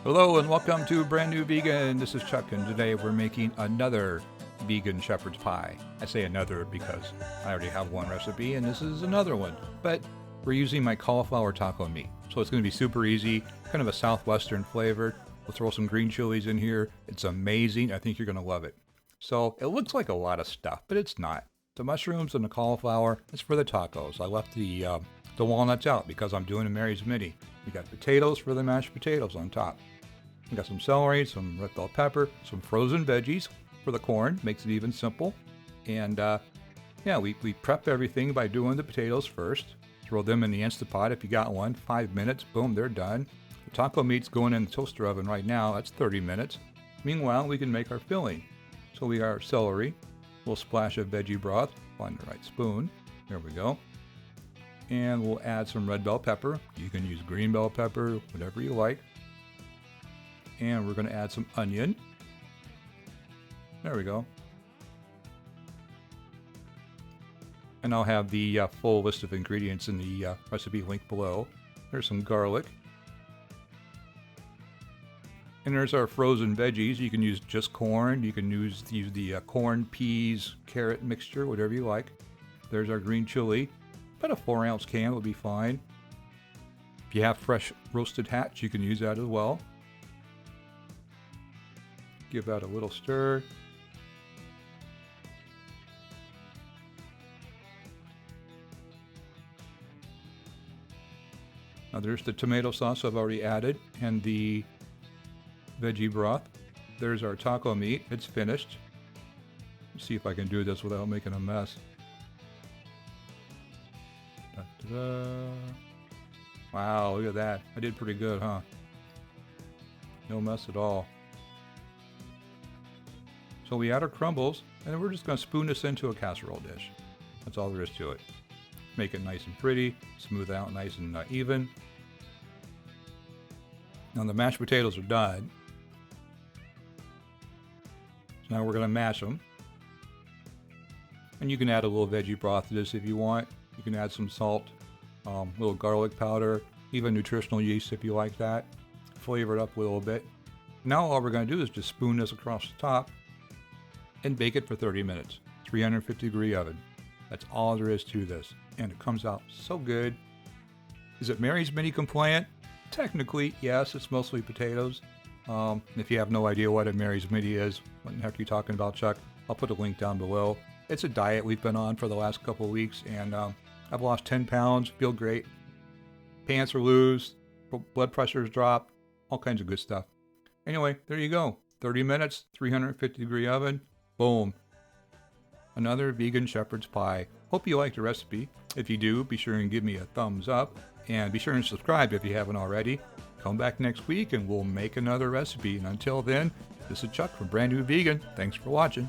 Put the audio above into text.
Hello and welcome to Brand New Vegan. This is Chuck and today we're making another vegan shepherd's pie. I say another because I already have one recipe and this is another one. But we're using my cauliflower taco meat. So it's going to be super easy, kind of a southwestern flavor. We'll throw some green chilies in here. It's amazing. I think you're going to love it. So it looks like a lot of stuff, but it's not. The mushrooms and the cauliflower is for the tacos. I left the walnuts out because I'm doing a Mary's Mini. We got potatoes for the mashed potatoes on top. We got some celery, some red bell pepper, some frozen veggies for the corn. Makes it even simple. And we prep everything by doing the potatoes first. Throw them in the Instapot if you got one. 5 minutes, boom, they're done. The taco meat's going in the toaster oven right now. That's 30 minutes. Meanwhile, we can make our filling. So we got our celery, a little splash of veggie broth, find the right spoon. There we go. And we'll add some red bell pepper. You can use green bell pepper, whatever you like. And we're going to add some onion. There we go. And I'll have the full list of ingredients in the recipe link below. There's some garlic. And there's our frozen veggies. You can use just corn. You can use the corn, peas, carrot mixture, whatever you like. There's our green chili. About a 4-ounce can will be fine. If you have fresh roasted hatch, you can use that as well. Give that a little stir. Now there's the tomato sauce I've already added and the veggie broth. There's our taco meat. It's finished. Let's see if I can do this without making a mess. Da-da-da. Wow, look at that. I did pretty good, huh? No mess at all. So we add our crumbles, and then we're just going to spoon this into a casserole dish. That's all there is to it. Make it nice and pretty, smooth out nice and even. Now the mashed potatoes are done. So now we're going to mash them. And you can add a little veggie broth to this if you want. You can add some salt, a little garlic powder, even nutritional yeast if you like that. Flavor it up a little bit. Now all we're going to do is just spoon this across the top and bake it for 30 minutes, 350 degree oven. That's all there is to this. And it comes out so good. Is it Mary's Mini compliant? Technically, yes, it's mostly potatoes. If you have no idea what a Mary's Mini is, what the heck are you talking about, Chuck? I'll put a link down below. It's a diet we've been on for the last couple of weeks, and I've lost 10 pounds, feel great. Pants are loose, blood pressure's dropped, all kinds of good stuff. Anyway, there you go. 30 minutes, 350 degree oven, boom. Another vegan shepherd's pie. Hope you liked the recipe. If you do, be sure and give me a thumbs up, and be sure and subscribe if you haven't already. Come back next week and we'll make another recipe. And until then, this is Chuck from Brand New Vegan. Thanks for watching.